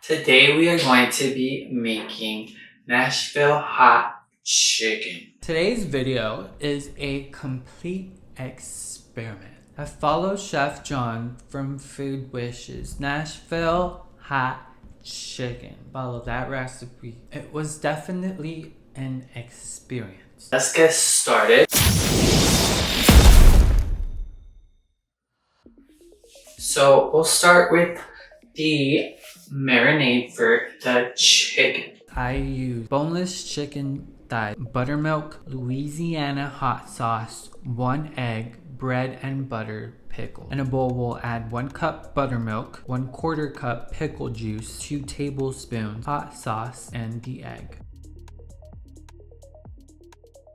Today we are going to be making Nashville hot chicken. Today's video is a complete experiment. I followed Chef John from Food Wishes Nashville hot chicken. Follow that recipe. It was definitely an experience. Let's get started. So we'll start with the marinade for the chicken. I use boneless chicken thigh, buttermilk, Louisiana hot sauce, 1 egg, bread and butter, pickle. In a bowl, we'll add 1 cup buttermilk, 1/4 cup pickle juice, 2 tablespoons hot sauce, and the egg.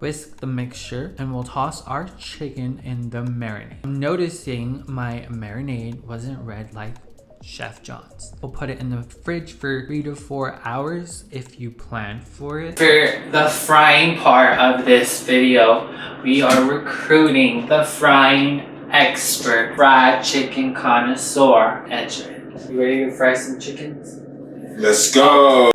Whisk the mixture and we'll toss our chicken in the marinade. I'm noticing my marinade wasn't red like Chef John's. We'll put it in the fridge for 3 to 4 hours if you plan for it. For the frying part of this video, we are recruiting the frying expert, fried chicken connoisseur, Edrin. You ready to fry some chickens? Let's go!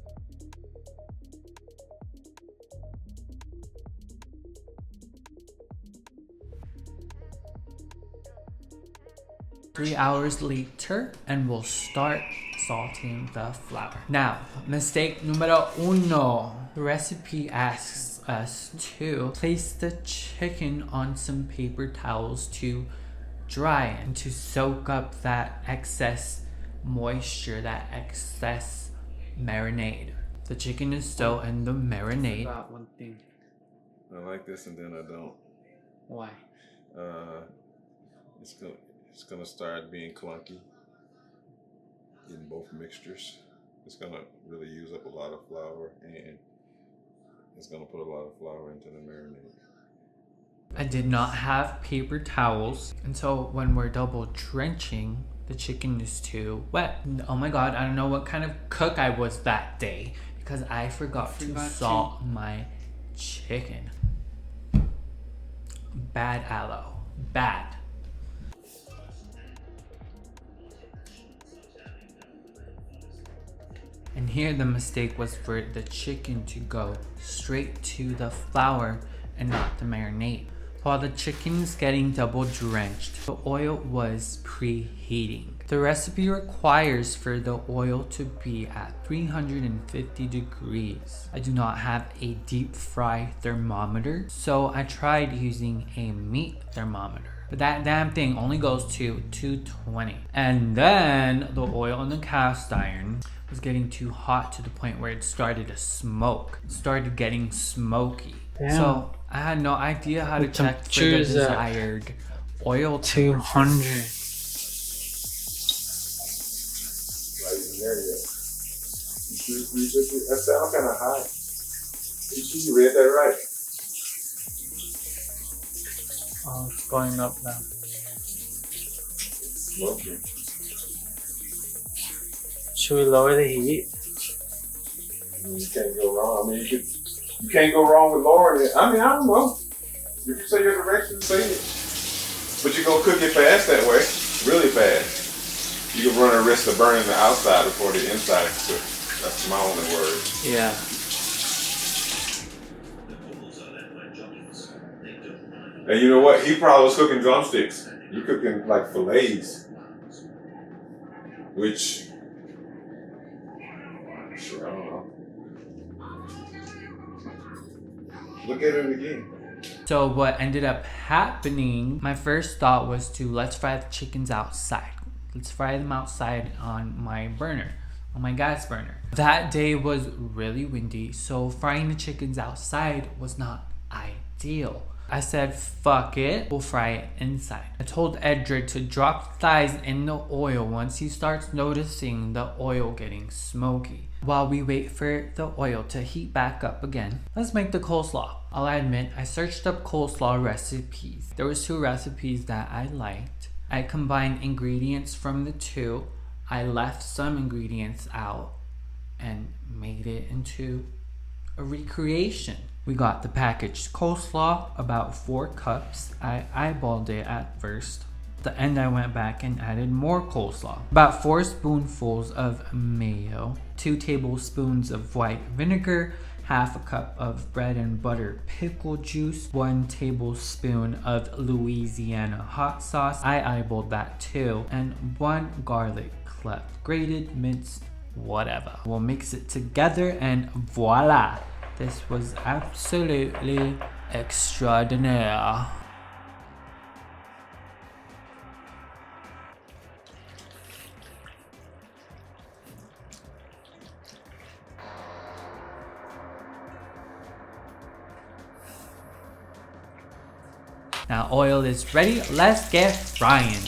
3 hours later, and we'll start salting the flour. Now, mistake numero uno. The recipe asks us to place the chicken on some paper towels to dry and to soak up that excess moisture, that excess marinade. The chicken is still in the marinade. I forgot one thing. I like this and then I don't. Why? It's gonna start being clunky in both mixtures. It's gonna really use up a lot of flour and it's gonna put a lot of flour into the marinade. I did not have paper towels, and so when we're double drenching, the chicken is too wet. Oh my god, I don't know what kind of cook I was that day because I forgot to salt my chicken. Bad aloe. Bad. And here the mistake was for the chicken to go straight to the flour and not the marinade. While the chicken's getting double drenched, the oil was preheating. The recipe requires for the oil to be at 350 degrees. I do not have a deep fry thermometer, so I tried using a meat thermometer. But that damn thing only goes to 220. And then the oil in the cast iron was getting too hot to the point where it started to smoke. It started getting smoky. Damn. So I had no idea how to check for the desired oil 200. That sounds kind of high. You read that right? Oh, it's going up now. It's smoking. Should we lower the heat? You can't go wrong. I mean, you can't go wrong with lowering it. I mean, I don't know. If you say your directions, say it. But you're going to cook it fast that way. Really fast. You can run a risk of burning the outside before the inside is cooked. That's my only word. Yeah. And you know what? He probably was cooking drumsticks. You're cooking like fillets. Which... Sure, I don't know. Look at it again. So what ended up happening, my first thought was to let's fry the chickens outside. Let's fry them outside on my burner, on my gas burner. That day was really windy, so frying the chickens outside was not ideal. I said, fuck it, we'll fry it inside. I told Edric to drop thighs in the oil once he starts noticing the oil getting smoky. While we wait for the oil to heat back up again, let's make the coleslaw. I'll admit, I searched up coleslaw recipes. There was 2 recipes that I liked. I combined ingredients from the 2. I left some ingredients out and made it into a recreation. We got the packaged coleslaw, about 4 cups. I eyeballed it at first. At the end, I went back and added more coleslaw. About 4 spoonfuls of mayo, 2 tablespoons of white vinegar, half a cup of bread and butter pickle juice, 1 tablespoon of Louisiana hot sauce, I eyeballed that too, and 1 garlic clove, grated, minced, whatever. We'll mix it together and voila! This was absolutely extraordinaire. Now oil is ready, let's get frying.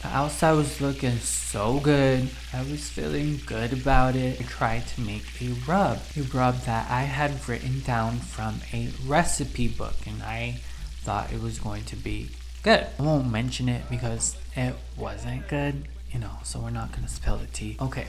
The outside was looking so good. I was feeling good about it. I tried to make a rub that I had written down from a recipe book, and I thought it was going to be good. I won't mention it because it wasn't good, so we're not gonna spill the tea. Okay,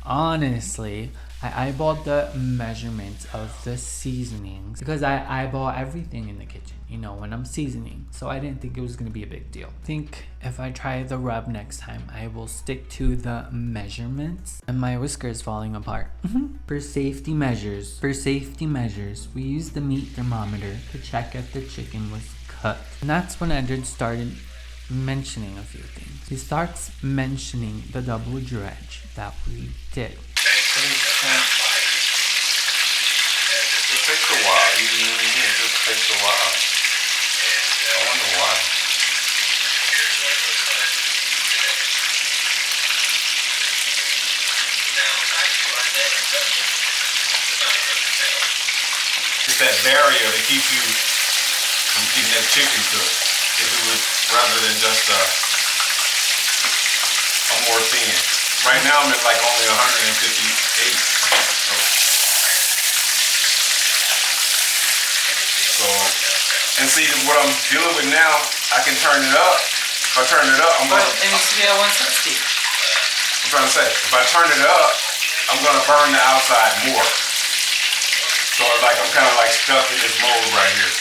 honestly, I eyeballed the measurements of the seasonings because I eyeball everything in the kitchen, when I'm seasoning. So I didn't think it was going to be a big deal. I think if I try the rub next time, I will stick to the measurements. And my whisker is falling apart. For safety measures, we used the meat thermometer to check if the chicken was cooked. And that's when Edward started mentioning a few things. He starts mentioning the double dredge that we did. It takes a while. Even when you do it, just takes a while. I wonder why. It's that barrier to keep you from getting that chicken cooked. If it was rather than just a more thin. Right now I'm at like only 158. So, and see what I'm dealing with now, I can turn it up. If I turn it up, I'm gonna. It needs to be at 160. I'm trying to say, if I turn it up, I'm gonna burn the outside more. So it's like I'm kind of like stuck in this mode right here.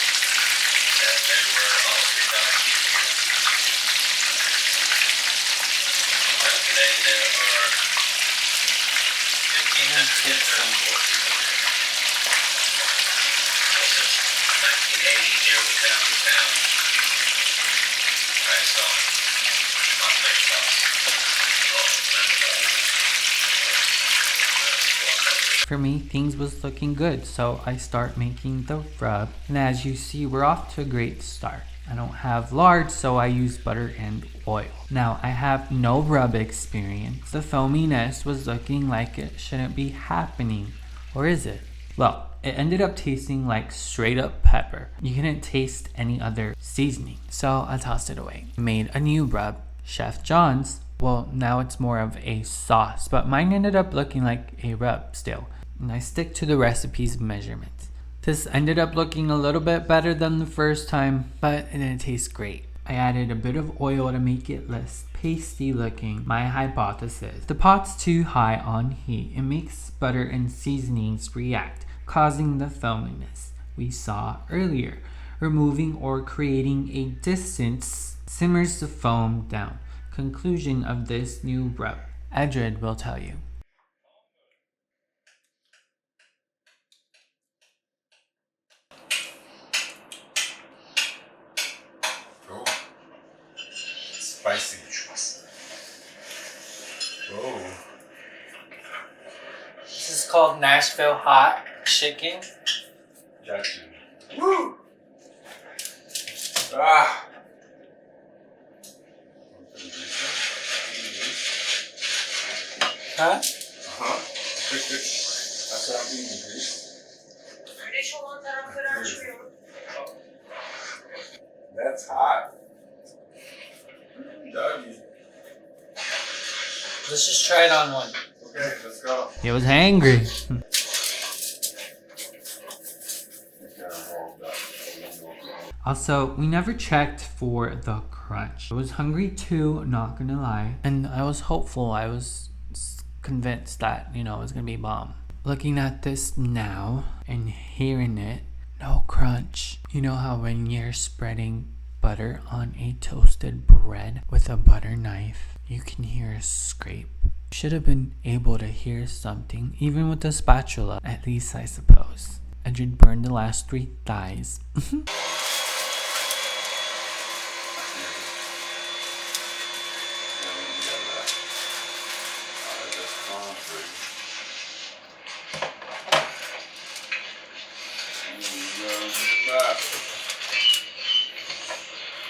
For me, things was looking good, so I start making the rub. And as you see, we're off to a great start. I don't have lard, so I use butter and oil. Now, I have no rub experience. The foaminess was looking like it shouldn't be happening. Or is it? Well, it ended up tasting like straight up pepper. You couldn't taste any other seasoning, so I tossed it away. Made a new rub, Chef John's. Well, now it's more of a sauce, but mine ended up looking like a rub still. And I stick to the recipe's measurements. This ended up looking a little bit better than the first time, but it didn't taste great. I added a bit of oil to make it less pasty looking. My hypothesis: the pot's too high on heat. It makes butter and seasonings react, causing the foaminess we saw earlier. Removing or creating a distance simmers the foam down. Conclusion of this new rub. Edred will tell you. Oh, spicy. Oh. This is called Nashville hot chicken. Gotcha. Woo! Ah! Huh? Uh-huh. That's what I'm eating, That's hot. Doggy. Let's just try it on one. Okay, let's go. He was hangry. Also, we never checked for the crunch. I was hungry too, not gonna lie. And I was hopeful, I was convinced that, it was gonna be bomb. Looking at this now and hearing it, no crunch. You know how when you're spreading butter on a toasted bread with a butter knife, you can hear a scrape. Should have been able to hear something, even with the spatula, at least I suppose. Edred burned the last 3 thighs.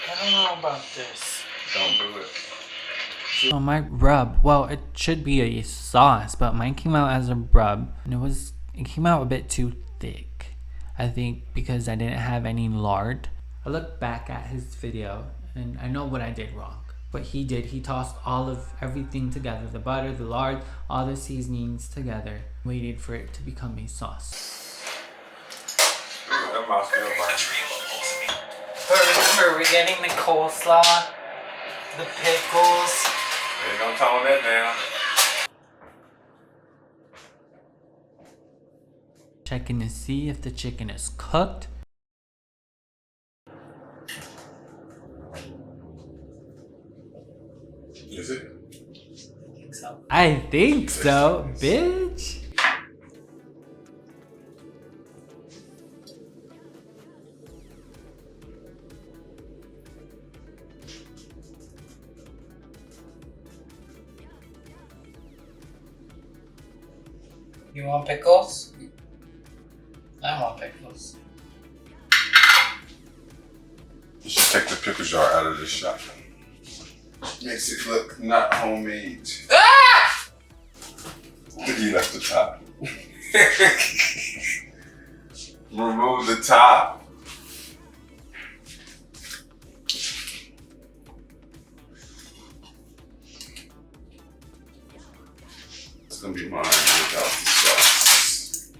I don't know about this. Don't do it. So my rub, well, it should be a sauce, but mine came out as a rub, and it came out a bit too thick. I think because I didn't have any lard. I look back at his video, and I know what I did wrong. What he did, he tossed all of everything together, the butter, the lard, all the seasonings together, waited for it to become a sauce. That mouth feels like. But remember, we're getting the coleslaw, the pickles. Ain't gonna tone that down. Checking to see if the chicken is cooked. Is it? I think so, bitch. You want pickles? I want pickles. You should take the pickle jar out of this shot. Makes it look not homemade. Ah! You left the top. Remove the top. It's gonna be mine without the sauce.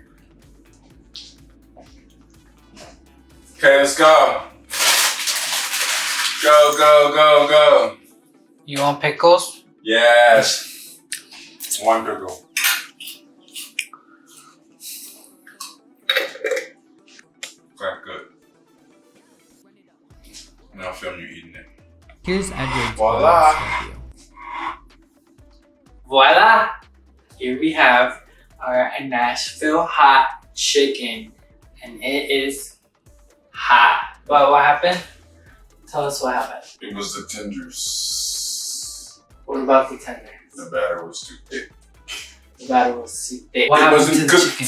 Okay, let's go. Go, go, go, go. You want pickles? Yes. One pickle. Okay, good. Now film you eating it. Here's Edward's Voila. review. Voila! Here we have our Nashville hot chicken, and it is hot. But what happened? Tell us what happened. It was the tenders. What about the tender? The batter was too thick. The batter was too thick. What It happened wasn't to the cooked chicken?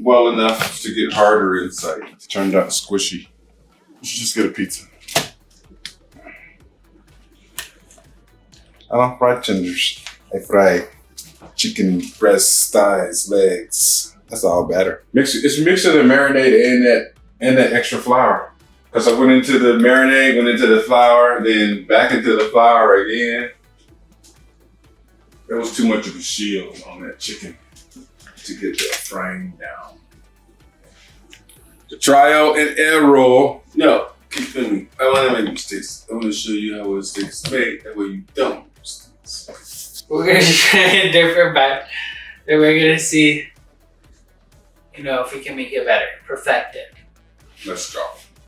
well enough to get harder inside. It turned out squishy. You should just get a pizza. I don't fry tenders. I fry chicken breasts, thighs, legs, That's all better. It's mixing the marinade and that extra flour. Because I went into the marinade, went into the flour, then back into the flour again. There was too much of a shield on that chicken to get the frame down. The trial and error. No, keep filming. I want to make mistakes. I want to show you how a steak is made. That way you don't make mistakes. We're gonna try a different batch. And we're gonna see, if we can make it better, perfect it. Let's go.